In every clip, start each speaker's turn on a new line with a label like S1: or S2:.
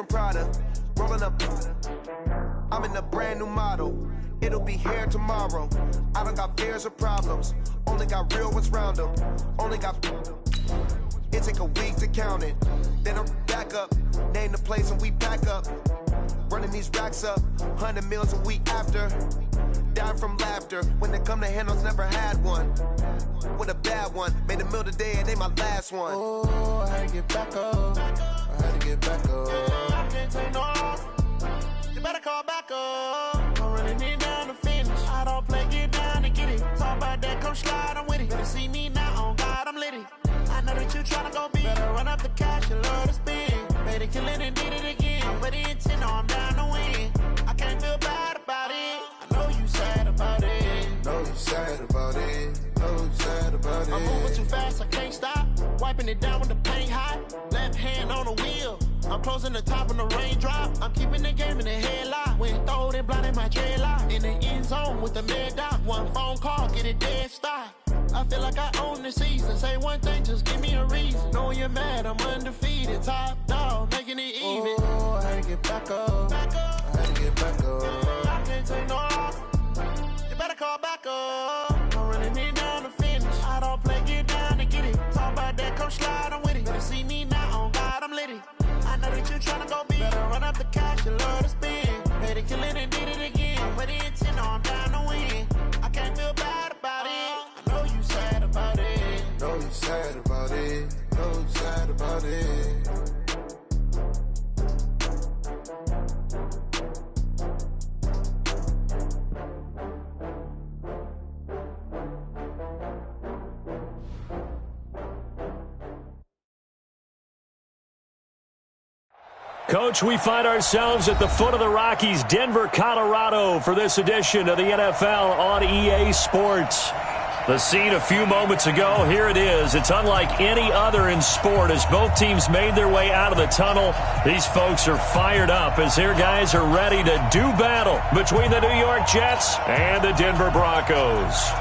S1: from Prada, rolling up. I'm in a brand new model. It'll be here tomorrow. I don't got fears or problems. Only got real ones round them. Only got. It take a week to count it. Then I'm back up. Name the place and we pack up. Running these racks up. 100 meals a week after. Dying from laughter. When they come to handles, never had one. With a bad one. Made a meal today and they my last one.
S2: Oh, I had to get back up. I had to get back up. I can't take no off. You better call back up. I'm running it down to finish. I don't play, get down to get it. Talk about that, come slide, I'm with it. Better see me now, on God, I'm litty. I know that you tryna go big. Better run up the cash, you love to spend. Made a killing and did it again. But the intent, no, I'm down to win. I can't feel bad about it. I know you sad about it.
S3: Know you sad about it. Know you sad about it.
S2: I'm moving too fast, I can't stop. Wiping it down with the paint hot. Left hand on the wheel. I'm closing the top when the raindrop. I'm keeping the game in the headlock. When throwed and blinded my dreadlock. In the end zone with the mad dot. One phone call, get it dead stop. I feel like I own the season. Say one thing, just give me a reason. Knowing you're mad, I'm undefeated. Top dog, making it even.
S3: Oh, I had to get back up.
S2: Back up.
S3: I had to get back up.
S2: I can't take no off. You better call back up. I'm running it down to finish. I don't play, get down to get it. Talk about that, come slide, I'm with it. Better see me now, on God, I'm litty. I know that you tryna go big. Better run up the cash, you love to spend. Made a killing and did it again. But the intent, no, I'm down to win. I can't feel bad about it. I know you sad about it.
S3: Know you sad about it. Know you sad about it.
S4: Coach, we find ourselves at the foot of the Rockies, Denver, Colorado, for this edition of the NFL on EA Sports. The scene a few moments ago, here it is. It's unlike any other in sport as both teams made their way out of the tunnel. These folks are fired up as their guys are ready to do battle between the New York Jets and the Denver Broncos.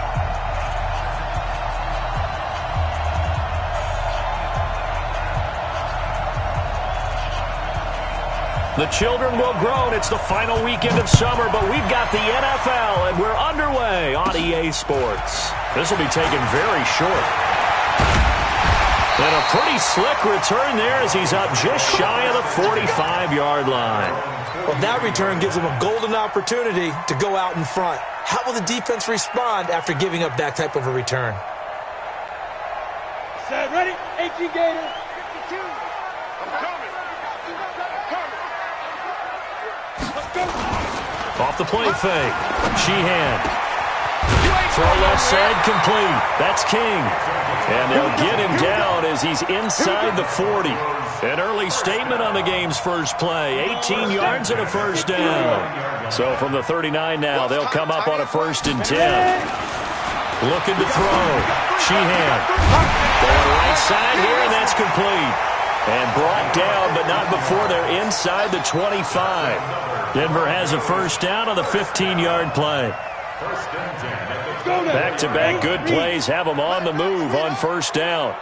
S4: The children will groan. It's the final weekend of summer, but we've got the NFL, and we're underway on EA Sports. This will be taken very short. And a pretty slick return there as he's up just shy of the 45-yard line.
S5: Well, that return gives him a golden opportunity to go out in front. How will the defense respond after giving up that type of a return?
S6: Set, ready, 18 Gators, 52.
S4: Off the play fake. Sheehan. Throw left side complete. That's King. And they'll get him down as he's inside the 40. An early statement on the game's first play. 18 yards and a first down. So from the 39 now, they'll come up on a 1st and 10. Looking to throw. Sheehan. Going right side here, and that's complete. And brought down, but not before they're inside the 25. Denver has a 1st down on the 15-yard play. Back-to-back good plays have them on the move on 1st down.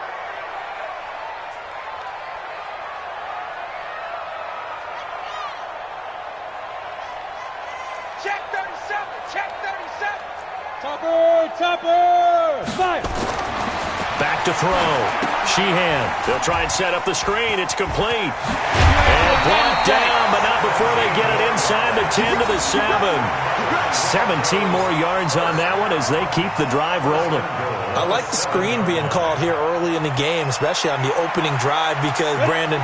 S6: Check 37, check 37. Topper, fire.
S4: Back to throw. Sheehan. They'll try and set up the screen. It's complete. And brought down, but not before they get it inside the 10 to the 7. 17 more yards on that one as they keep the drive rolling.
S5: I like the screen being called here early in the game, especially on the opening drive, because, Brandon,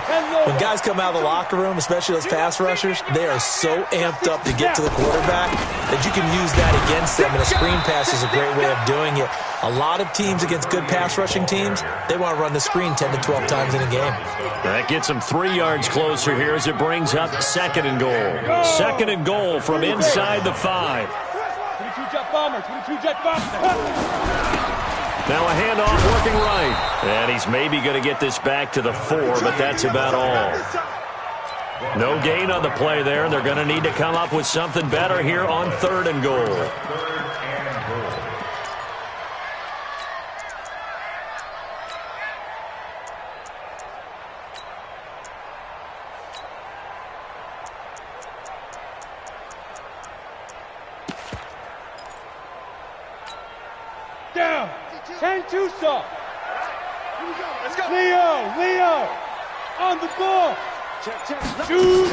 S5: when guys come out of the locker room, especially those pass rushers, they are so amped up to get to the quarterback that you can use that against them, and a screen pass is a great way of doing it. A lot of teams against good pass rushing teams, they want to run the screen 10 to 12 times in a game.
S4: That gets them 3 yards closer here as it brings up 2nd and goal. 2nd and goal from inside the 5.
S6: 22 jet bomber, 22 jet bomber.
S4: Now a handoff working right. And he's maybe going to get this back to the 4, but that's about all. No gain on the play there. They're going to need to come up with something better here on 3rd and goal.
S6: 10-2 soft. Let's go. Leo. On the ball. Shoot.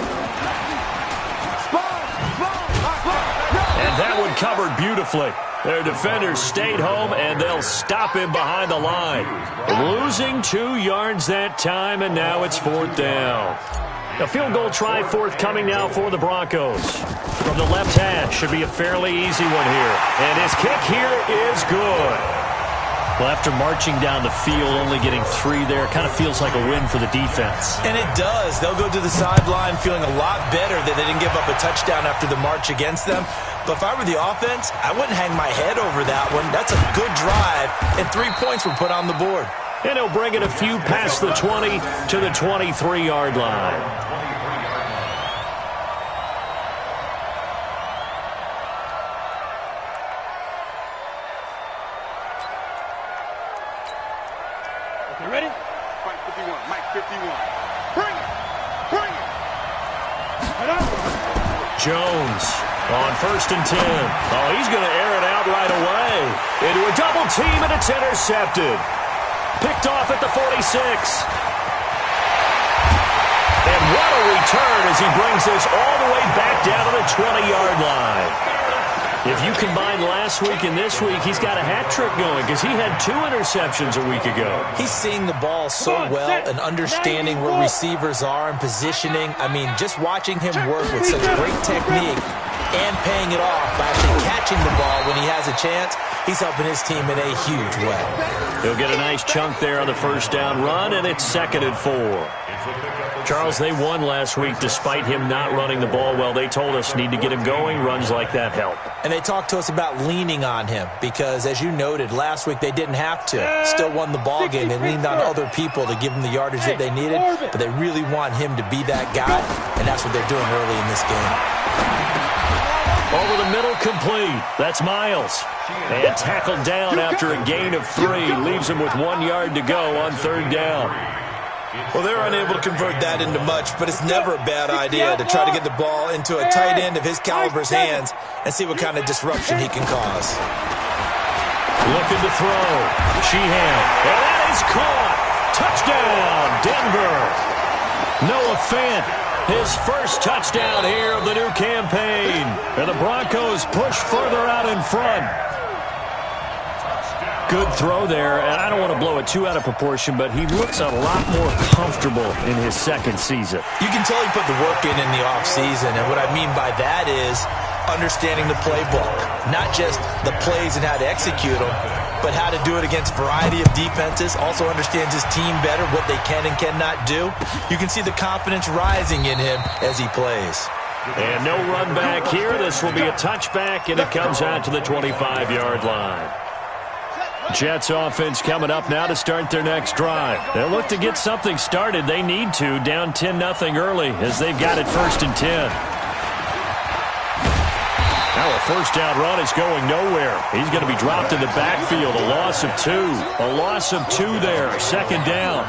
S4: And that one covered beautifully. Their defenders stayed home, and they'll stop him behind the line. Losing 2 yards that time, and now it's 4th down. A field goal try forthcoming now for the Broncos. From the left hash, should be a fairly easy one here. And his kick here is good. Well, after marching down the field, only getting 3 there, kind of feels like a win for the defense.
S5: And it does. They'll go to the sideline feeling a lot better that they didn't give up a touchdown after the march against them. But if I were the offense, I wouldn't hang my head over that one. That's a good drive, and 3 points were put on the board.
S4: And he'll bring it a few past the 20 to the 23-yard line.
S6: Okay, ready?
S7: Fight 51, Mike 51. Bring it!
S4: Jones on 1st and 10. Oh, he's going to air it out right away. Into a double team, and it's intercepted. Picked off at the 46. And what a return as he brings this all the way back down to the 20-yard line. If you combine last week and this week, he's got a hat trick going because he had 2 interceptions a week ago.
S5: He's seeing the ball so well and understanding where receivers are and positioning. I mean, just watching him work with such great technique and paying it off by actually catching the ball when he has a chance, he's helping his team in a huge way.
S4: He'll get a nice chunk there on the 1st down run, and it's 2nd and 4. Charles, they won last week despite him not running the ball well. They told us need to get him going. Runs like that help.
S5: And they talked to us about leaning on him because, as you noted, last week they didn't have to. Still won the ball game. They leaned on other people to give them the yardage that they needed, but they really want him to be that guy, and that's what they're doing early in this game.
S4: Over the middle, complete. That's Miles. And tackled down after a gain of 3. Leaves him with 1 yard to go on 3rd down.
S5: Well, they're unable to convert that into much, but it's never a bad idea to try to get the ball into a tight end of his caliber's hands and see what kind of disruption he can cause.
S4: Looking to throw. Sheehan. And that is caught. Touchdown, Denver. Noah Fant, his first touchdown here of the new campaign. And the Broncos push further out in front. Good throw there, and I don't want to blow it too out of proportion, but he looks a lot more comfortable in his 2nd season.
S5: You can tell he put the work in the offseason, and what I mean by that is understanding the playbook. Not just the plays and how to execute them, but how to do it against a variety of defenses. Also understands his team better, what they can and cannot do. You can see the confidence rising in him as he plays.
S4: And no run back here. This will be a touchback, and it comes out to the 25-yard line. Jets offense coming up now to start their next drive. They'll look to get something started. They need to, down 10-0 early as they've got it 1st and 10. Now a 1st down run is going nowhere. He's going to be dropped in the backfield. A loss of 2. A loss of 2 there. 2nd down.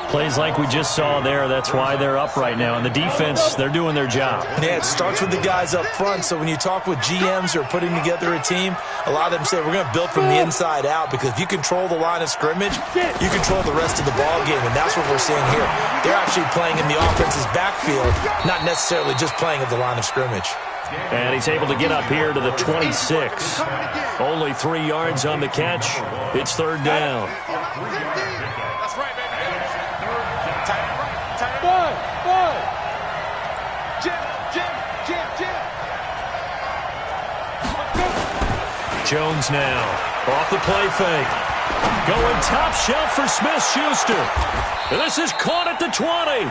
S4: Plays like we just saw there. That's why they're up right now. And the defense, they're doing their job.
S5: Yeah, it starts with the guys up front. So when you talk with GMs who are putting together a team, a lot of them say we're going to build from the inside out because if you control the line of scrimmage, you control the rest of the ball game. And that's what we're seeing here. They're actually playing in the offense's backfield, not necessarily just playing at the line of scrimmage.
S4: And he's able to get up here to the 26. Only 3 yards on the catch. It's 3rd down.
S7: That's right, baby.
S4: Jones now off the play fake. Going top shelf for Smith-Schuster. And this is caught at the 20.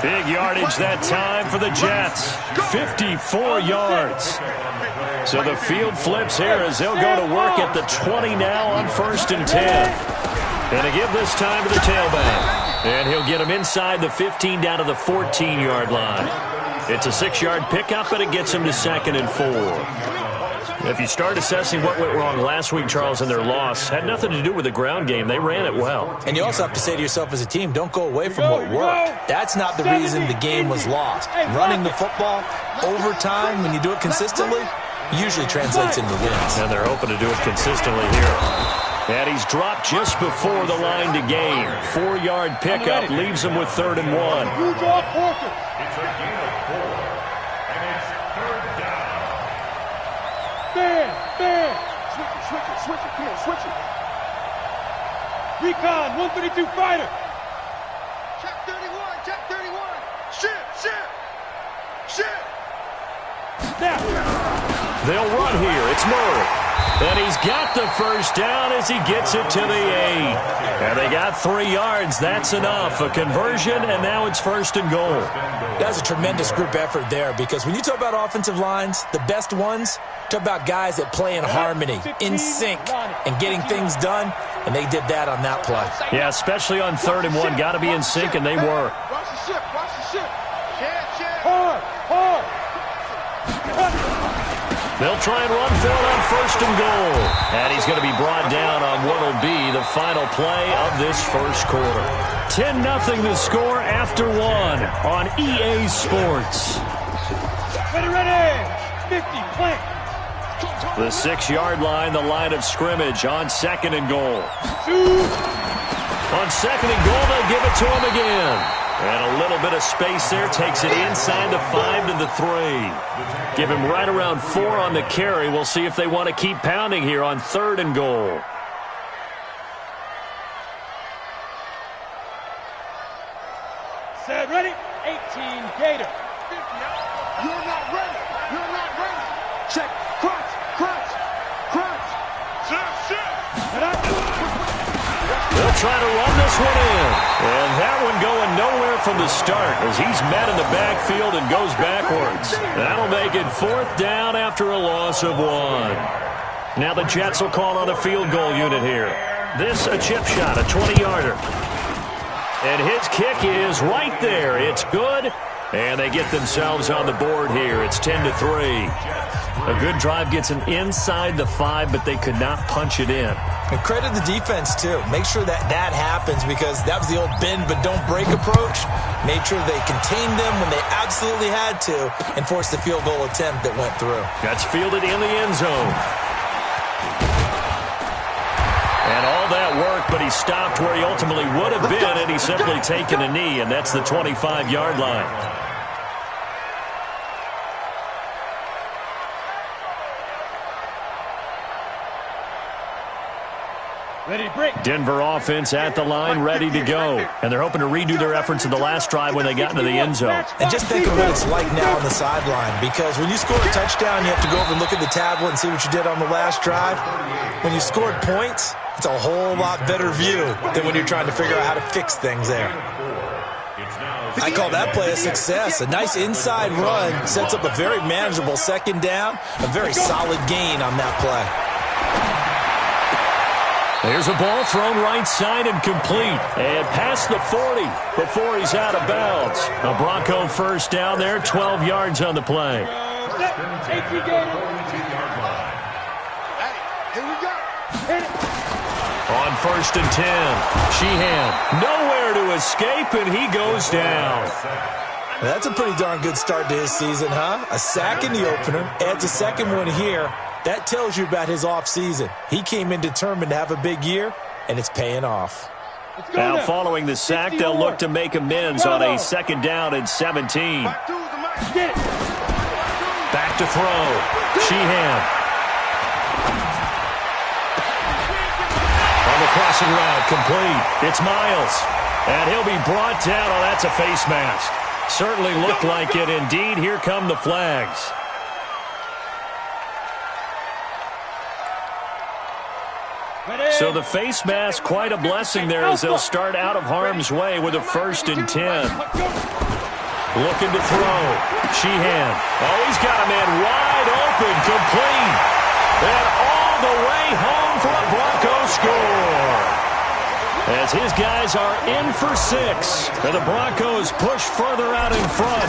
S4: Big yardage that time for the Jets. 54 yards. So the field flips here as they'll go to work at the 20 now on 1st and 10. And to give this time to the tailback. And he'll get him inside the 15 down to the 14-yard line. It's a 6-yard pickup, and it gets him to 2nd and 4. If you start assessing what went wrong last week, Charles, in their loss, had nothing to do with the ground game. They ran it well.
S5: And you also have to say to yourself as a team, don't go away from what worked. That's not the reason the game was lost. Running the football over time, when you do it consistently, usually translates into wins.
S4: And they're hoping to do it consistently here. And he's dropped just before the line to gain. 4-yard pickup leaves him with 3rd and 1.
S6: You draw quarter.
S8: It's a gain of 4. And it's 3rd down.
S6: Bam. Switch it. Come on, switch it. Recon, 132 fighter.
S7: Check 31. Shit.
S6: Snap.
S4: They'll run here. It's Murray. And he's got the first down as he gets it to the 8. And they got 3 yards. That's enough. A conversion, and now it's 1st and goal.
S5: That's a tremendous group effort there, because when you talk about offensive lines, the best ones, talk about guys that play in harmony, in sync, and getting things done, and they did that on that play.
S4: Yeah, especially on 3rd and 1. Got to be in sync, and they were.
S7: Watch the ship.
S6: Hard.
S4: They'll try and run for it on 1st and goal. And he's going to be brought down on what will be the final play of this first quarter. 10-0 the score after 1 on EA Sports.
S6: Ready. 50, plant.
S4: The 6-yard line, the line of scrimmage on 2nd and goal. On 2nd and goal, they'll give it to him again. And a little bit of space there takes it inside the 5 to the 3. Give him right around 4 on the carry. We'll see if they want to keep pounding here on 3rd and goal.
S6: Set, ready. 18, Gator.
S7: You're not ready. Check. Crunch.
S4: They'll try to run this one in. And that one going nowhere from the start as he's met in the backfield and goes backwards. That'll make it 4th down after a loss of 1. Now the Jets will call on a field goal unit here. This a chip shot, a 20-yarder. And his kick is right there. It's good. And they get themselves on the board here. It's 10-3. A good drive gets them inside the 5, but they could not punch it in.
S5: And credit the defense, too. Make sure that happens, because that was the old bend but don't break approach. Made sure they contained them when they absolutely had to and forced the field goal attempt that went through.
S4: That's fielded in the end zone. And all that work, but he stopped where he ultimately would have been, and he's simply taken a knee, and that's the 25-yard line.
S6: Ready to break.
S4: Denver offense at the line, ready to go. And they're hoping to redo their efforts in the last drive when they got into the end zone.
S5: And just think of what it's like now on the sideline, because when you score a touchdown, you have to go over and look at the tablet and see what you did on the last drive. When you scored points, it's a whole lot better view than when you're trying to figure out how to fix things there. I call that play a success. A nice inside run sets up a very manageable 2nd down, a very solid gain on that play.
S4: There's a ball thrown right side and complete. And past the 40 before he's out of bounds. A Bronco first down there, 12 yards on the play.
S6: Hey,
S7: Here we go.
S4: On 1st and 10, Sheehan nowhere to escape, and he goes down.
S5: That's a pretty darn good start to his season, huh? A sack in the opener, adds a 2nd one here. That tells you about his offseason. He came in determined to have a big year, and it's paying off.
S4: Now, following the sack, they'll look to make amends on a 2nd down and 17. Back to throw. Sheehan. On the crossing route, complete. It's Miles. And he'll be brought down. Oh, that's a face mask. Certainly looked like it. Indeed, here come the flags. So the face mask, quite a blessing there as they'll start out of harm's way with a 1st and 10. Looking to throw. Sheehan. Oh, he's got a man wide open, complete. And all the way home for a Bronco score. As his guys are in for 6. And the Broncos push further out in front.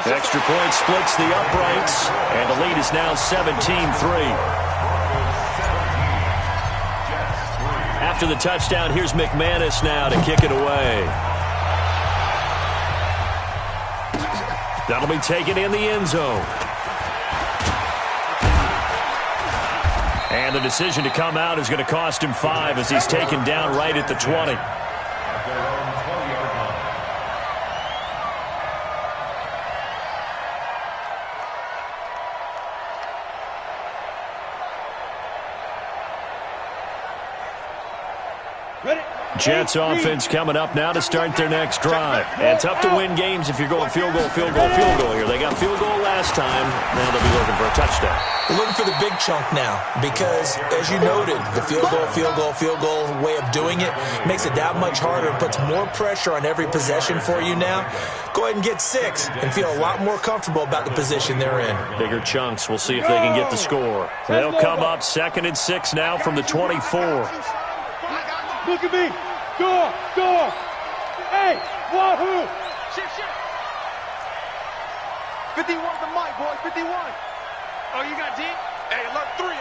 S4: Extra point splits the uprights. And the lead is now 17-3. After the touchdown, here's McManus now to kick it away. That'll be taken in the end zone. And the decision to come out is going to cost him 5 as he's taken down right at the 20. Jets offense coming up now to start their next drive. And tough to win games if you're going field goal here. They got field goal last time. Now they'll be looking for a touchdown.
S5: They're looking for the big chunk now because, as you noted, the field goal way of doing it makes it that much harder and puts more pressure on every possession for you now. Go ahead and get 6 and feel a lot more comfortable about the position they're in.
S4: Bigger chunks. We'll see if they can get the score. They'll come up 2nd and 6 now from the 24.
S6: Look at me. Door. Hey, wahoo.
S7: Shit. 51 the mic, boys. 51. Oh, you got deep? Hey, alert 3.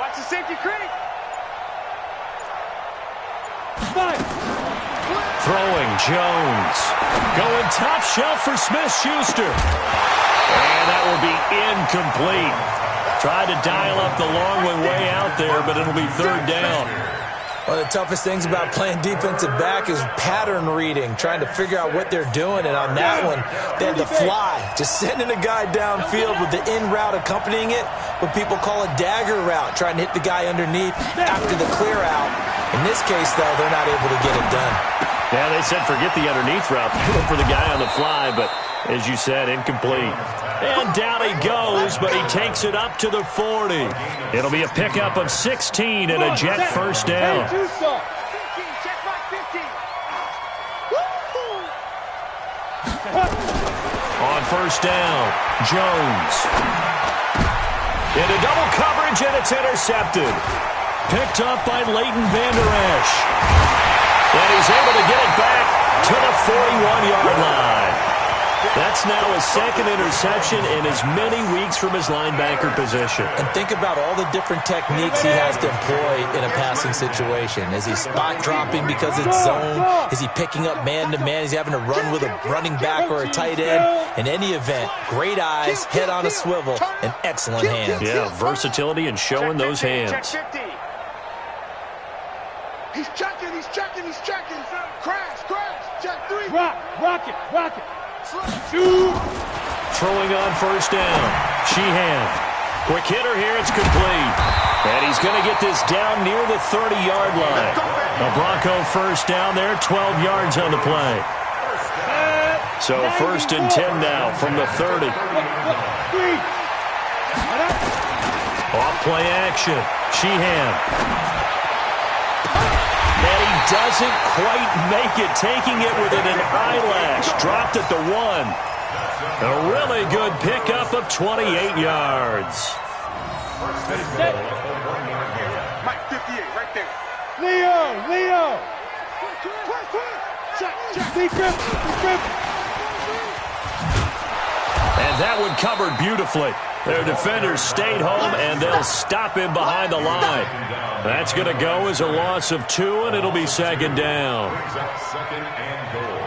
S7: Watch the safety creep.
S6: 5.
S4: Throwing Jones. Going top shelf for Smith-Schuster. And that will be incomplete. Tried to dial up the long one way out there, but it'll be 3rd down.
S5: One of the toughest things about playing defensive back is pattern reading, trying to figure out what they're doing. And on that one, they had the fly, just sending a guy downfield with the in route accompanying it, what people call a dagger route, trying to hit the guy underneath after the clear out. In this case, though, they're not able to get it done.
S4: Yeah, they said forget the underneath route. Look for the guy on the fly, but as you said, incomplete. And down he goes, but he takes it up to the 40. It'll be a pickup of 16 and a Jet first down. On first down, Jones. Into double coverage, and it's intercepted. Picked up by Leighton Vander Esch. And he's able to get it back to the 41-yard line. That's now his 2nd interception in as many weeks from his linebacker position.
S5: And think about all the different techniques he has to employ in a passing situation. Is he spot dropping because it's zone? Is he picking up man-to-man? Is he having to run with a running back or a tight end? In any event, great eyes, head on a swivel, and excellent hands.
S4: Yeah, versatility and showing those hands.
S7: He's checking. Crash. Check 3.
S6: Rock it.
S4: Throwing on first down. Sheehan. Quick hitter here. It's complete. And he's going to get this down near the 30-yard line. A Bronco first down there. 12 yards on the play. So 1st and 10 now from the 30. Off play action. Sheehan. And he doesn't quite make it, taking it within an eyelash. Dropped at the 1. A really good pickup of 28 yards.
S7: Mike 58, right there.
S6: Leo. Check.
S4: And that one covered beautifully. Their defenders stayed home, and they'll stop him behind the line. That's going to go as a loss of 2, and it'll be 2nd down.
S8: Second and goal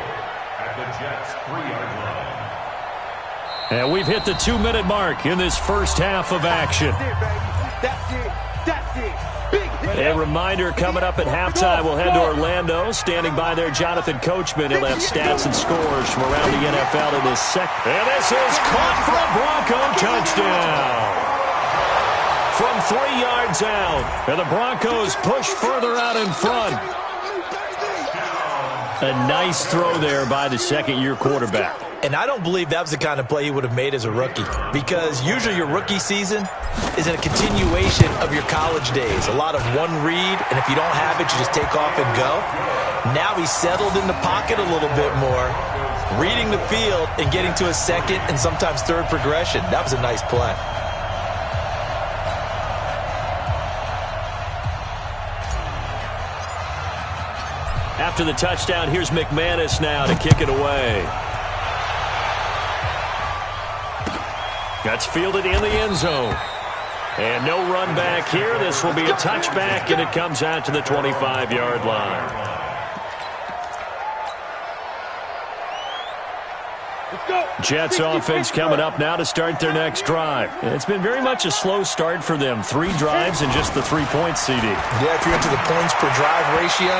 S8: at the Jets' 3-yard line.
S4: And we've hit the 2-minute mark in this first half of action.
S7: That's it. Big hit.
S4: A reminder coming up at halftime, we'll head to Orlando. Standing by there, Jonathan Coachman. He'll have stats and scores from around the NFL in this second. And this is caught for a Bronco touchdown. From 3 yards out. And the Broncos push further out in front. A nice throw there by the second-year quarterback.
S5: And I don't believe that was the kind of play he would have made as a rookie, because usually your rookie season is a continuation of your college days. A lot of one read, and if you don't have it, you just take off and go. Now he's settled in the pocket a little bit more, reading the field and getting to a second and sometimes third progression. That was a nice play.
S4: After the touchdown, here's McManus now to kick it away. That's fielded in the end zone. And no run back here. This will be a touchback, and it comes out to the 25-yard line. Jets offense coming up now to start their next drive. It's been very much a slow start for them. 3 drives and just the 3-point CD.
S5: Yeah, if you're into the points per drive ratio,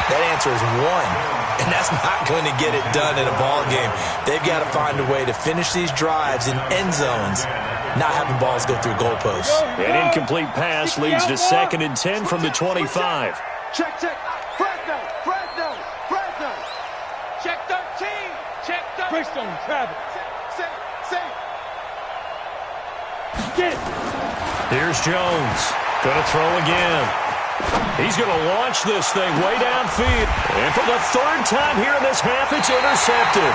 S5: that answer is 1. And that's not going to get it done in a ball game. They've got to find a way to finish these drives in end zones, not having balls go through goalposts.
S4: An incomplete pass leads to 2nd and 10 from the 25.
S7: Check. Fresno. Check 13. Check 13. Bristol, Travis. Say. Get it.
S4: Here's Jones. Gonna throw again. He's going to launch this thing way downfield. And for the 3rd time here in this half, it's intercepted.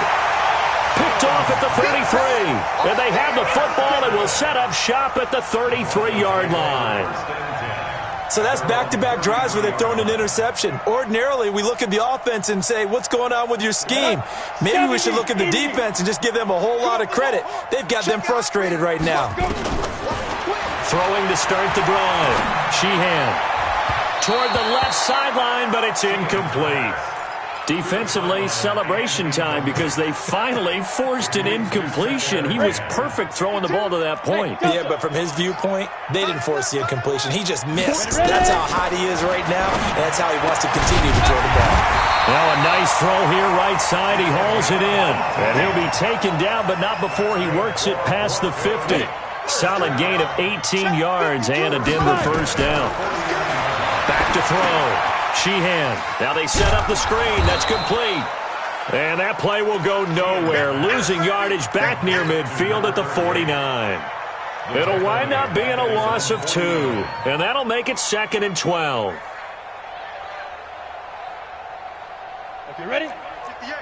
S4: Picked off at the 33. And they have the football and will set up shop at the 33-yard line.
S5: So that's back-to-back drives where they've thrown an interception. Ordinarily, we look at the offense and say, what's going on with your scheme? Maybe we should look at the defense and just give them a whole lot of credit. They've got them frustrated right now.
S4: Throwing to start the drive. Sheehan toward the left sideline, but it's incomplete. Defensively, celebration time because they finally forced an incompletion. He was perfect throwing the ball to that point.
S5: Yeah, but from his viewpoint, they didn't force the incompletion. He just missed. That's how hot he is right now, and that's how he wants to continue to throw the ball.
S4: Now a nice throw here right side. He hauls it in. And he'll be taken down, but not before he works it past the 50. Solid gain of 18 yards and a Denver first down. Back to throw. Sheehan. Now they set up the screen. That's complete. And that play will go nowhere. Losing yardage back near midfield at the 49. It'll wind up being a loss of 2. And that'll make it 2nd and 12.
S7: Okay, ready? 58.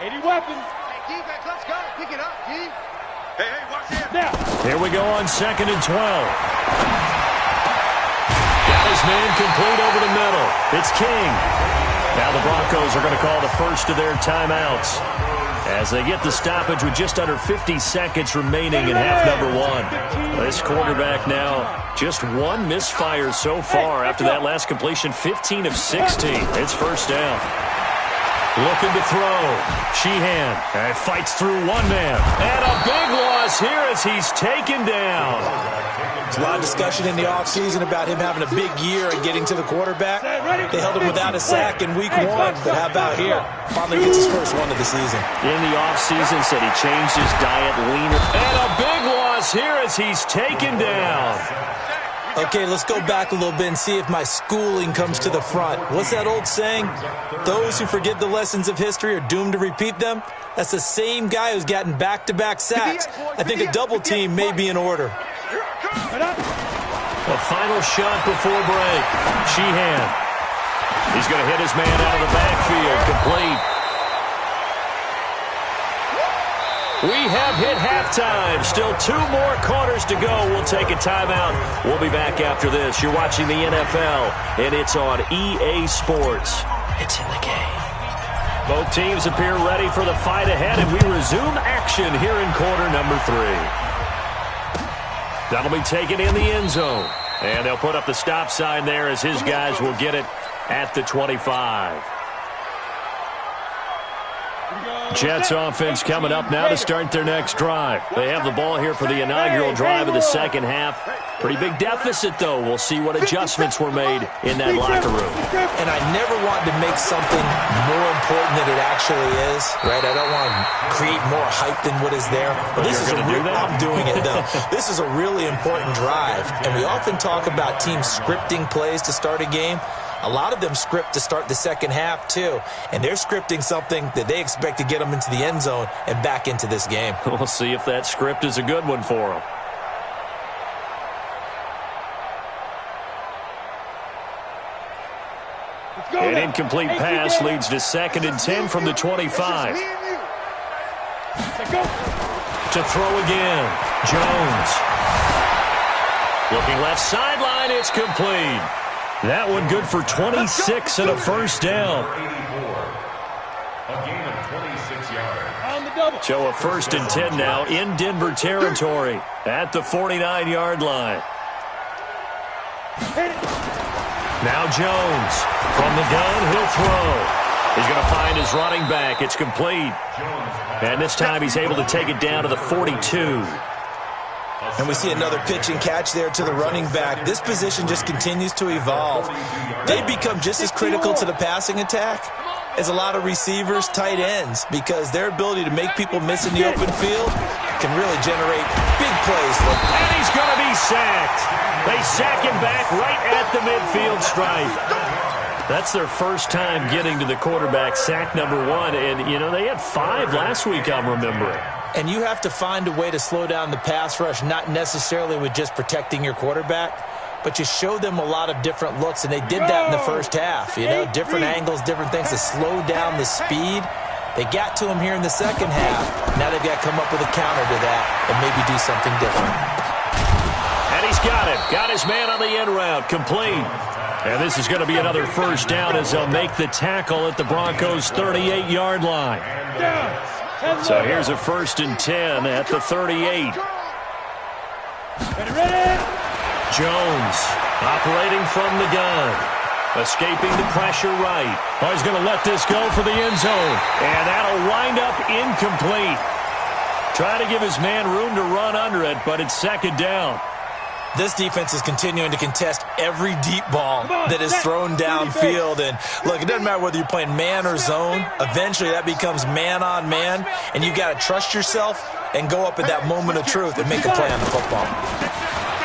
S7: 80 weapons. Hey, defense, let's go. Pick it up, G. Hey, watch it. Now.
S4: Here we go on 2nd and 12. His man complete over the middle. It's King. Now the Broncos are going to call the first of their timeouts as they get the stoppage with just under 50 seconds remaining in half number 1. This quarterback now just 1 misfire so far after that last completion, 15 of 16. It's first down. Looking to throw. Sheehan fights through 1 man. And a big loss here as he's taken down.
S5: There's a lot of discussion in the offseason about him having a big year and getting to the quarterback. They held him without a sack in week 1, but how about here? Finally gets his first one of the season.
S4: In the offseason, said he changed his diet leaner. And a big loss here as he's taken down.
S5: Okay, let's go back a little bit and see if my schooling comes to the front. What's that old saying? Those who forget the lessons of history are doomed to repeat them. That's the same guy who's gotten back-to-back sacks. I think a double team may be in order.
S4: A final shot before break. Sheehan. He's going to hit his man out of the backfield. Complete. We have hit halftime. Still 2 more quarters to go. We'll take a timeout. We'll be back after this. You're watching the NFL, and it's on EA Sports. It's in the game. Both teams appear ready for the fight ahead, and we resume action here in quarter number 3. That'll be taken in the end zone. And they'll put up the stop sign there as his guys will get it at the 25. Jets offense coming up now to start their next drive. They have the ball here for the inaugural drive of the second half. Pretty big deficit, though. We'll see what adjustments were made in that locker room.
S5: And I never want to make something more important than it actually is, right? I don't want to create more hype than what is there. But this is I'm doing it, though. This is a really important drive. And we often talk about teams scripting plays to start a game. A lot of them script to start the second half, too. And they're scripting something that they expect to get them into the end zone and back into this game.
S4: We'll see if that script is a good one for them. An incomplete pass leads to 2nd and 10 from the 25. To throw again. Jones. Looking left sideline, it's complete. That one good for 26 and a first down.
S8: A gain of 26 yards.
S4: So a 1st and 10 now in Denver territory at the 49-yard line. Now Jones from the gun, he'll throw. He's going to find his running back. It's complete. And this time he's able to take it down to the 42.
S5: And we see another pitch and catch there to the running back. This position just continues to evolve. They become just as critical to the passing attack as a lot of receivers, tight ends, because their ability to make people miss in the open field can really generate big plays.
S4: And he's going to be sacked. They sack him back right at the midfield stripe. That's their first time getting to the quarterback, sack number 1. And, you know, they had 5 last week, I'm remembering.
S5: And you have to find a way to slow down the pass rush, not necessarily with just protecting your quarterback, but you show them a lot of different looks, and they did that in the first half. You know, different angles, different things to slow down the speed. They got to him here in the second half. Now they've got to come up with a counter to that and maybe do something different.
S4: And he's got it. Got his man on the end route. Complete. And this is going to be another first down as they'll make the tackle at the Broncos' 38-yard line. So here's a 1st and 10 at the 38. Jones operating from the gun. Escaping the pressure right. Oh, he's going to let this go for the end zone. And that'll wind up incomplete. Trying to give his man room to run under it, but it's 2nd down.
S5: This defense is continuing to contest every deep ball that is thrown downfield. And, look, it doesn't matter whether you're playing man or zone. Eventually that becomes man on man, and you've got to trust yourself and go up at that moment of truth and make a play on the football.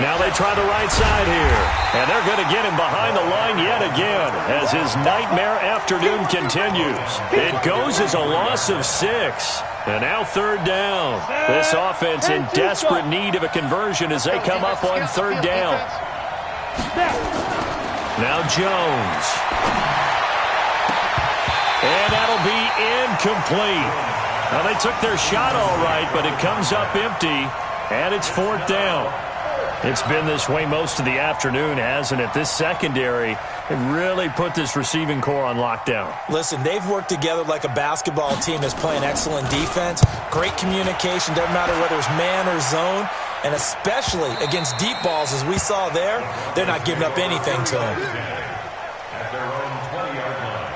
S4: Now they try the right side here, and they're going to get him behind the line yet again as his nightmare afternoon continues. It goes as a loss of 6. And now 3rd down. This offense in desperate need of a conversion as they come up on 3rd down. Now Jones. And that'll be incomplete. Now they took their shot all right, but it comes up empty, and it's 4th down. It's been this way most of the afternoon, hasn't it? This secondary really put this receiving core on lockdown.
S5: Listen, they've worked together like a basketball team that's playing excellent defense. Great communication, doesn't matter whether it's man or zone. And especially against deep balls, as we saw there, they're not giving up anything to them.
S8: At their own 20-yard line.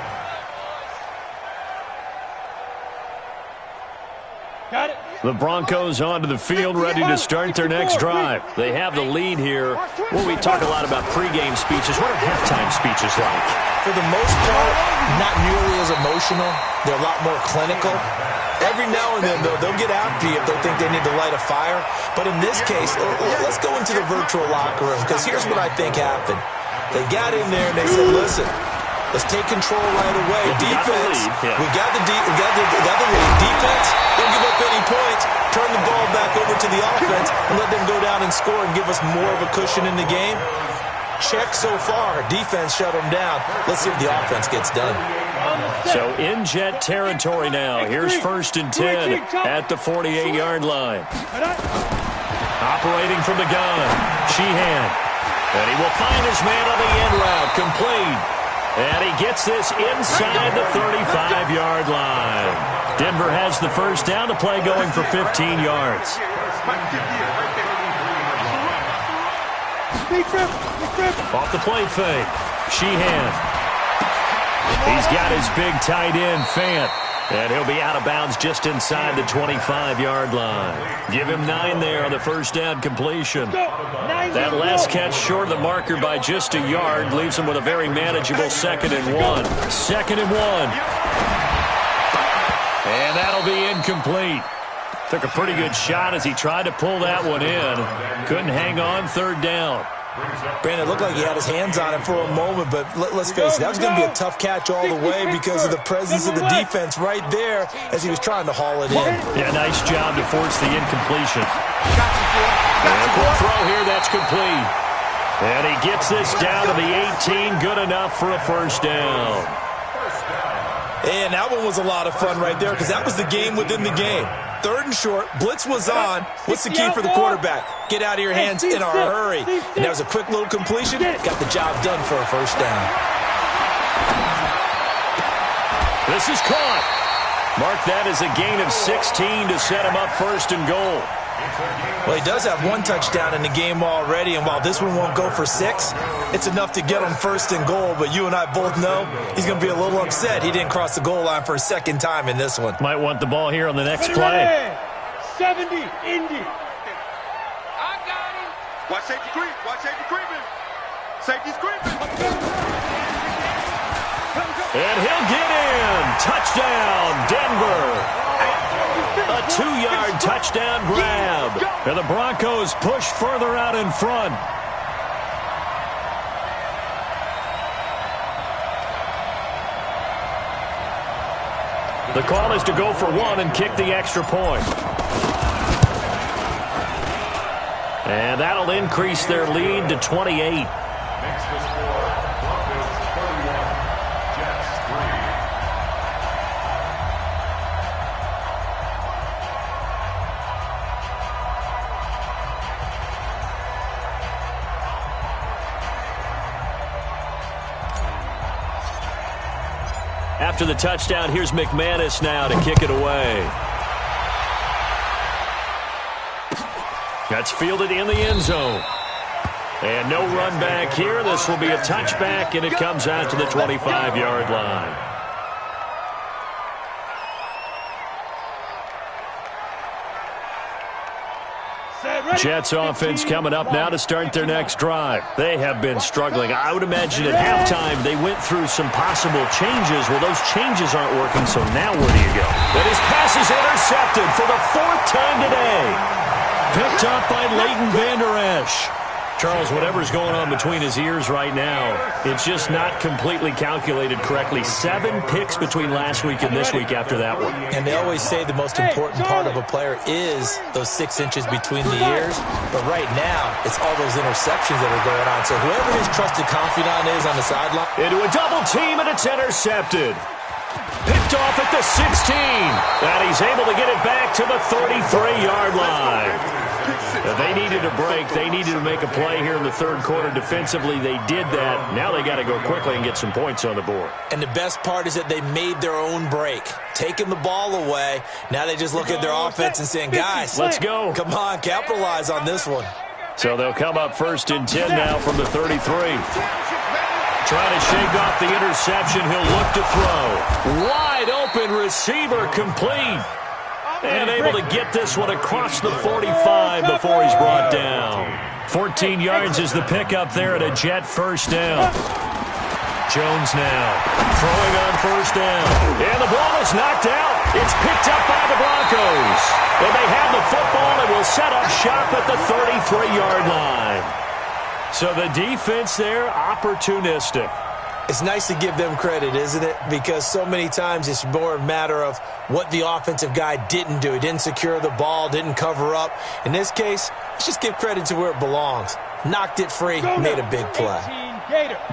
S6: Got it.
S4: The Broncos onto the field, ready to start their next drive. They have the lead here. Well, we talk a lot about pregame speeches. What are halftime speeches like?
S5: For the most part, not nearly as emotional. They're a lot more clinical. Every now and then, though, they'll get after you if they think they need to light a fire. But in this case, let's go into the virtual locker room, because here's what I think happened. They got in there and they said, listen, let's take control right away. Defense, we got the lead. Defense, don't give up any points. Turn the ball back over to the offense and let them go down and score and give us more of a cushion in the game. Check so far. Defense shut them down. Let's see if the offense gets done.
S4: So in jet territory now. Here's 1st and 10 at the 48-yard line. Operating from the gun, Sheehan. And he will find his man on the end route, complete. And he gets this inside the 35-yard line. Denver has the first down, the play going for 15 yards. Off the play fake, Sheehan. He's got his big tight end, Fant. And he'll be out of bounds just inside the 25-yard line. Give him 9 there on the first down completion. That last catch short of the marker by just a yard leaves him with a very manageable 2nd and 1. 2nd and 1. And that'll be incomplete. Took a pretty good shot as he tried to pull that one in. Couldn't hang on, 3rd down.
S5: Brandon, it looked like he had his hands on it for a moment, but let's face it, that was going to be a tough catch all the way because of the presence of the defense right there as he was trying to haul it in.
S4: Yeah, nice job to force the incompletion. And a quick throw here, that's complete. And he gets this down to the 18, good enough for a first down.
S5: And that one was a lot of fun right there because that was the game within the game. 3rd and short, blitz was on. What's the key for the quarterback? Get out of your hands in a hurry. And that was a quick little completion. Got the job done for a first down.
S4: This is caught. Mark that as a gain of 16 to set him up 1st and goal.
S5: Well, he does have one touchdown in the game already, and while this one won't go for 6, it's enough to get him first and goal. But you and I both know he's going to be a little upset he didn't cross the goal line for a second time in this one.
S4: Might want the ball here on the next play.
S6: Ready. 70, Indy.
S7: I got him. Watch safety creep. Watch safety creeping. Safety's creeping.
S4: And he'll get in. Touchdown, Denver. A 2-yard touchdown grab. And the Broncos push further out in front. The call is to go for 1 and kick the extra point. And that'll increase their lead to 28.
S8: Makes the score Broncos 31, Jets 3.
S4: After the touchdown, here's McManus now to kick it away. That's fielded in the end zone. And no run back here. This will be a touchback, and it comes out to the 25-yard line. Jets offense coming up now to start their next drive. They have been struggling. I would imagine at halftime they went through some possible changes. Well, those changes aren't working, so now where do you go? And his pass is intercepted for the 4th time today. Picked up by Leighton Vander Esch. Charles, whatever's going on between his ears right now, it's just not completely calculated correctly. 7 picks between last week and this week after that one.
S5: And they always say the most important part of a player is those 6 inches between the ears. But right now, it's all those interceptions that are going on. So whoever his trusted confidant is on the sideline.
S4: Into a double team, and it's intercepted. Picked off at the 16. And he's able to get it back to the 33-yard line. They needed a break. They needed to make a play here in the 3rd quarter. Defensively, they did that. Now they got to go quickly and get some points on the board.
S5: And the best part is that they made their own break. Taking the ball away. Now they just look at their offense and saying, guys,
S4: let's go.
S5: Come on, capitalize on this one.
S4: So they'll come up 1st and 10 now from the 33. Trying to shake off the interception. He'll look to throw. Wide open receiver complete. And able to get this one across the 45 before he's brought down. 14 yards is the pickup there at a Jet 1st down. Jones now throwing on 1st down. And the ball is knocked out. It's picked up by the Broncos. And they have the football and will set up shop at the 33-yard line. So the defense there, opportunistic.
S5: It's nice to give them credit, isn't it? Because so many times it's more a matter of what the offensive guy didn't do. He didn't secure the ball, didn't cover up. In this case, let's just give credit to where it belongs. Knocked it free, made a big play.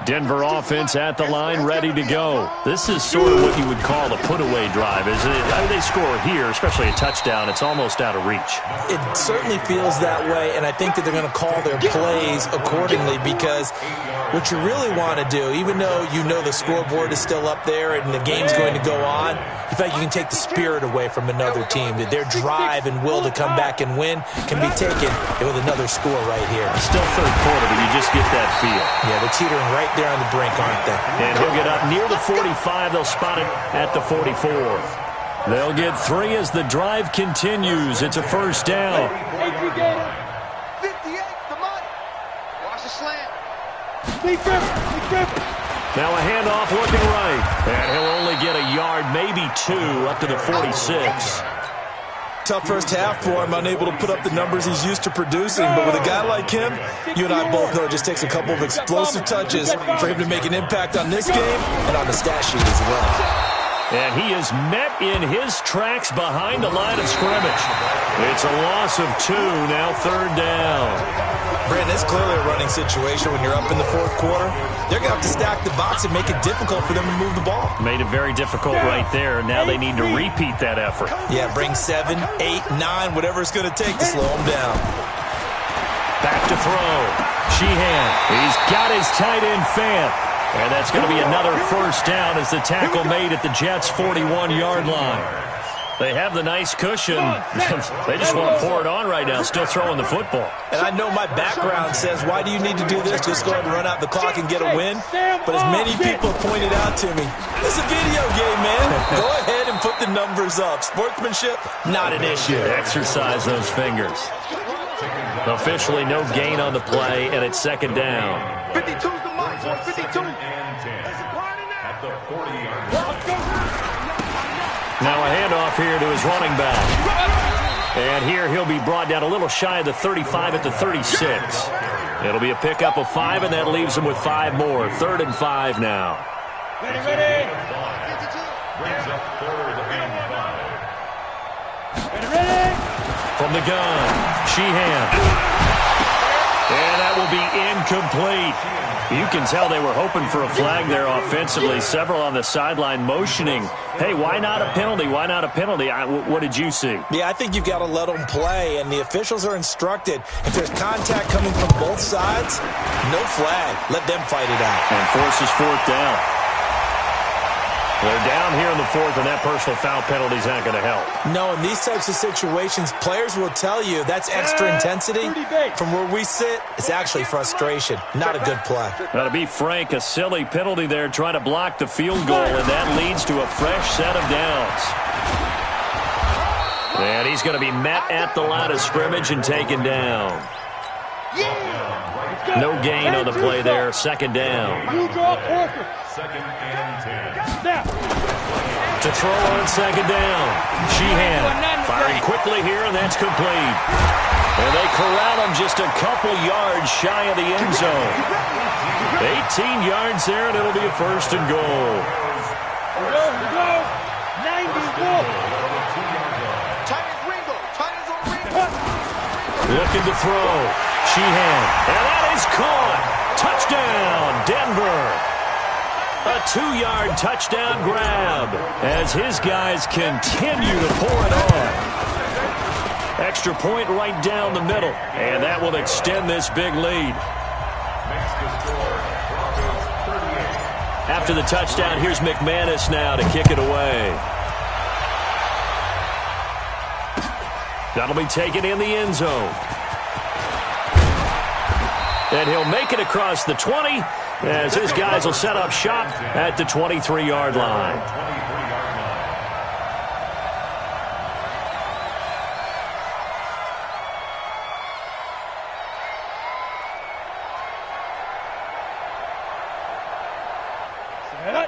S4: Denver offense at the line, ready to go. This is sort of what you would call a put-away drive, isn't it? I mean, they score here, especially a touchdown. It's almost out of reach.
S5: It certainly feels that way, and I think that they're going to call their plays accordingly because what you really want to do, even though you know the scoreboard is still up there and the game's going to go on, you feel like you can take the spirit away from another team. That their drive and will to come back and win can be taken with another score right here.
S4: Still 3rd quarter, but you just get that feel.
S5: Yeah, they're teetering right there on the brink, aren't they?
S4: And he'll get up near the 45. They'll spot it at the 44. They'll get 3 as the drive continues. It's a 1st down.
S7: 58, come on. Watch the slant.
S4: Now a handoff looking right. And he'll only get a yard, maybe 2, up to the 46.
S5: Tough first half for him, unable to put up the numbers he's used to producing. But with a guy like him, you and I both know it just takes a couple of explosive touches for him to make an impact on this game and on the stat sheet as well.
S4: And he is met in his tracks behind the line of scrimmage. It's a loss of 2, now 3rd down.
S5: Brandon, it's clearly a running situation when you're up in the 4th quarter. They're going to have to stack the box and make it difficult for them to move the ball.
S4: Made it very difficult right there. Now they need to repeat that effort.
S5: Yeah, bring 7, 8, 9, whatever it's going to take to slow them down.
S4: Back to throw. Sheehan, he's got his tight end Fant. And that's going to be another 1st down as the tackle made at the Jets' 41-yard line. They have the nice cushion. They just want to pour it on right now, still throwing the football.
S5: And I know my background says, why do you need to do this? Just go ahead and run out the clock and get a win. But as many people have pointed out to me, it's a video game, man. Go ahead and put the numbers up. Sportsmanship, not an issue.
S4: Exercise those fingers. Officially no gain on the play, and it's second down.
S7: 52's the mark, 52.
S8: At the 40-yard line.
S4: Now a handoff here to his running back. And here he'll be brought down a little shy of the 35 at the 36. It'll be a pickup of 5, and that leaves him with 5 more. 3rd and 5 now.
S7: Ready.
S8: Brings up 3rd and 5.
S7: Ready.
S4: From the gun, Sheehan. And that will be incomplete. You can tell they were hoping for a flag there offensively. Several on the sideline motioning, hey, why not a penalty? Why not a penalty? What did you see?
S5: Yeah, I think you've got to let them play, and the officials are instructed. If there's contact coming from both sides, no flag. Let them fight it out.
S4: And forces 4th down. They're down here in the 4th, and that personal foul penalty is not going to help.
S5: No, in these types of situations, players will tell you that's extra intensity. From where we sit, it's actually frustration. Not a good play.
S4: Now, to be frank, a silly penalty there trying to block the field goal, and that leads to a fresh set of downs. And he's going to be met at the line of scrimmage and taken down. No gain on the play there. Second down.
S8: Second and 10.
S4: To throw on second down. Sheehan firing quickly here, and that's complete. And they corral him just a couple yards shy of the end zone. 18 yards there, and it'll be a 1st and goal.
S7: Here we go. 91.
S4: Looking to throw. Sheehan. And that is caught. Touchdown, Denver. A 2-yard touchdown grab as his guys continue to pour it on. Extra point right down the middle, and that will extend this big lead. After the touchdown, here's McManus now to kick it away. That'll be taken in the end zone. And he'll make it across the 20 as his guys will set up shop at the 23-yard line.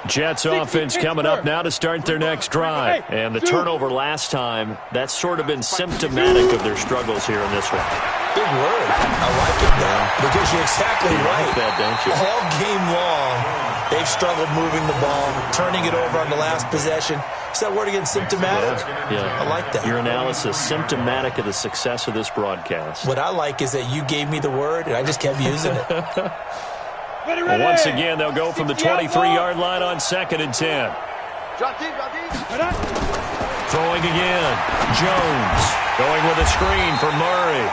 S4: Jets offense coming up now to start their next drive. And the turnover last time, that's sort of been symptomatic of their struggles here in this one.
S5: Big word. I like it now because you're exactly right.
S4: Like that, don't you?
S5: All game long, they've struggled moving the ball, turning it over on the last possession. Is that word again, symptomatic?
S4: Yeah.
S5: I like that.
S4: Your analysis, symptomatic of the success of this broadcast.
S5: What I like is that you gave me the word, and I just kept using it.
S4: Well, once again, they'll go from the 23-yard line on 2nd and 10. Throwing again. Jones going with a screen for Murray.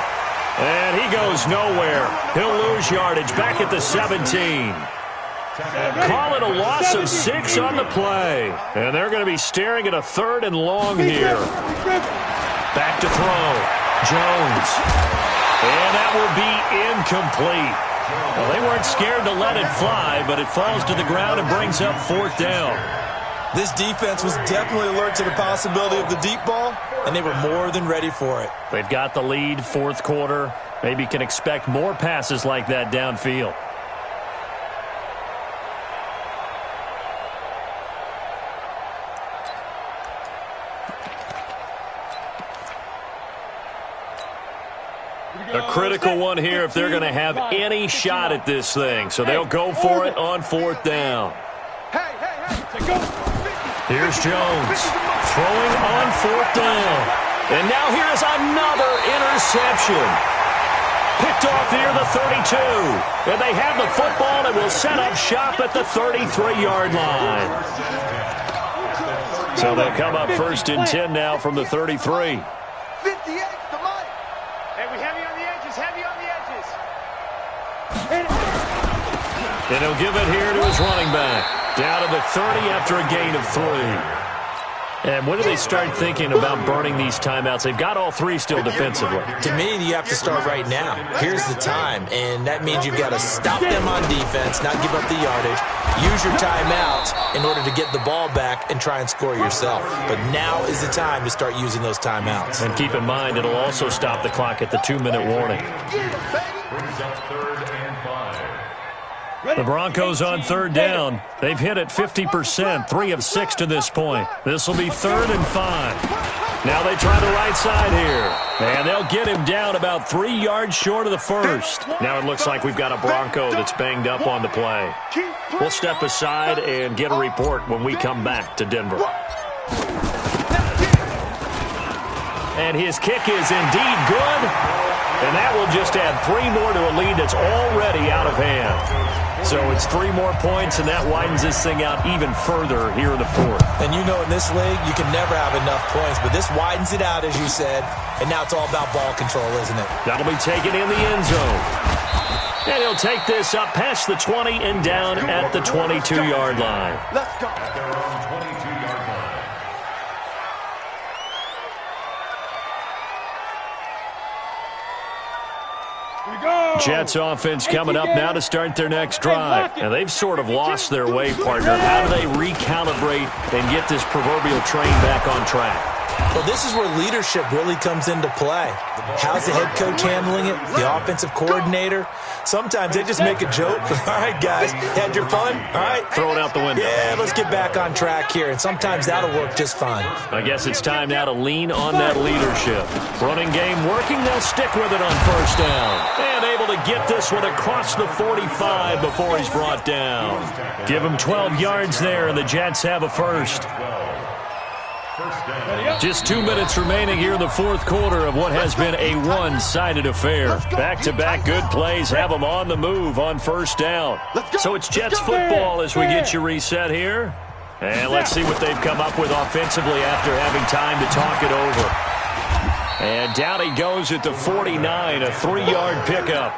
S4: And he goes nowhere. He'll lose yardage back at the 17. Call it a loss of 6 on the play. And they're going to be staring at a 3rd and long here. Back to throw. Jones. And that will be incomplete. Well, they weren't scared to let it fly, but it falls to the ground and brings up 4th down.
S5: This defense was definitely alert to the possibility of the deep ball, and they were more than ready for it.
S4: They've got the lead, 4th quarter. Maybe can expect more passes like that downfield. A critical one here if they're going to have any shot at this thing. So they'll go for it on 4th down. Here's Jones throwing on 4th down. And now here's another interception. Picked off near the 32. And they have the football and will set up shop at the 33-yard line. So they'll come up 1st and 10 now from the 33. And he'll give it here to his running back. Down to the 30 after a gain of 3. And when do they start thinking about burning these timeouts? They've got all three still defensively.
S5: To me, you have to start right now. Here's the time, and that means you've got to stop them on defense, not give up the yardage, use your timeouts in order to get the ball back and try and score yourself. But now is the time to start using those timeouts.
S4: And keep in mind, it'll also stop the clock at the 2-minute warning.
S8: Brings up 3rd and 5.
S4: The Broncos on 3rd down. They've hit it 50%, 3 of 6 to this point. This will be 3rd and 5. Now they try the right side here. And they'll get him down about 3 yards short of the first. Now it looks like we've got a Bronco that's banged up on the play. We'll step aside and get a report when we come back to Denver. And his kick is indeed good. And that will just add 3 more to a lead that's already out of hand. So it's 3 more points, and that widens this thing out even further here in the 4th.
S5: And you know in this league, you can never have enough points, but this widens it out, as you said, and now it's all about ball control, isn't it?
S4: That'll be taken in the end zone. And he'll take this up past the 20 and down at the 22-yard line.
S7: Let's go.
S8: At their own 22-yard line.
S4: Jets offense coming up now to start their next drive. And they've sort of lost their way, partner. How do they recalibrate and get this proverbial train back on track?
S5: Well, this is where leadership really comes into play. How's the head coach handling it? The offensive coordinator? Sometimes they just make a joke. All right, guys, had your fun? All right.
S4: Throw it out the window.
S5: Yeah, let's get back on track here. And sometimes that'll work just fine.
S4: I guess it's time now to lean on that leadership. Running game working. They'll stick with it on 1st down. And able to get this one across the 45 before he's brought down. Give him 12 yards there, and the Jets have a first. Just 2 minutes remaining here in the 4th quarter of what has been a one-sided affair. Back-to-back good plays have them on the move on 1st down. So it's Jets football as we get you reset here. And let's see what they've come up with offensively after having time to talk it over. And down he goes at the 49, a 3-yard pickup.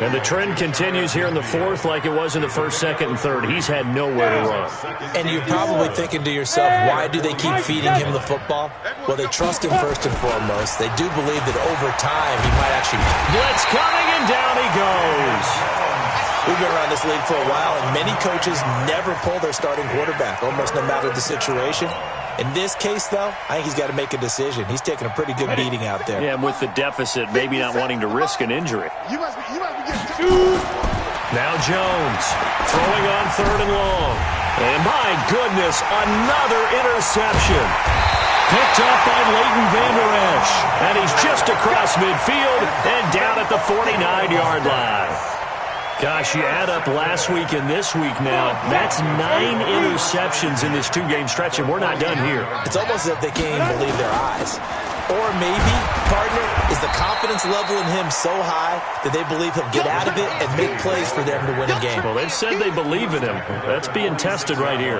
S4: And the trend continues here in the 4th like it was in the 1st, 2nd, and 3rd. He's had nowhere to run.
S5: And you're probably thinking to yourself, why do they keep feeding him the football? Well, they trust him first and foremost. They do believe that over time he might actually...
S4: Blitz coming, and down he goes.
S5: We've been around this league for a while, and many coaches never pull their starting quarterback, almost no matter the situation. In this case, though, I think he's got to make a decision. He's taking a pretty good beating out there.
S4: Yeah, and with the deficit, maybe not wanting to risk an injury. Now Jones throwing on 3rd and long. And my goodness, another interception. Picked up by Leighton Vander Esch. And he's just across midfield and down at the 49-yard line. Gosh, you add up last week and this week now, that's 9 interceptions in this 2-game stretch, and we're not done here.
S5: It's almost as if they can't even believe their eyes. Or maybe, partner, is the confidence level in him so high that they believe he'll get out of it and make plays for them to win a game.
S4: Well, they've said they believe in him. That's being tested right here.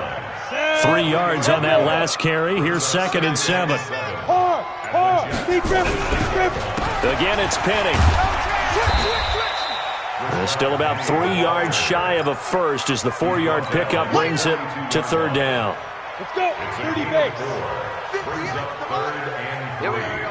S4: 3 yards on that last carry. Here's 2nd and 7. Again, it's Penny. Still about 3 yards shy of a first as the 4-yard pickup brings it to 3rd down.
S6: Let's go. 30 base.
S8: Brings up 3rd and 3.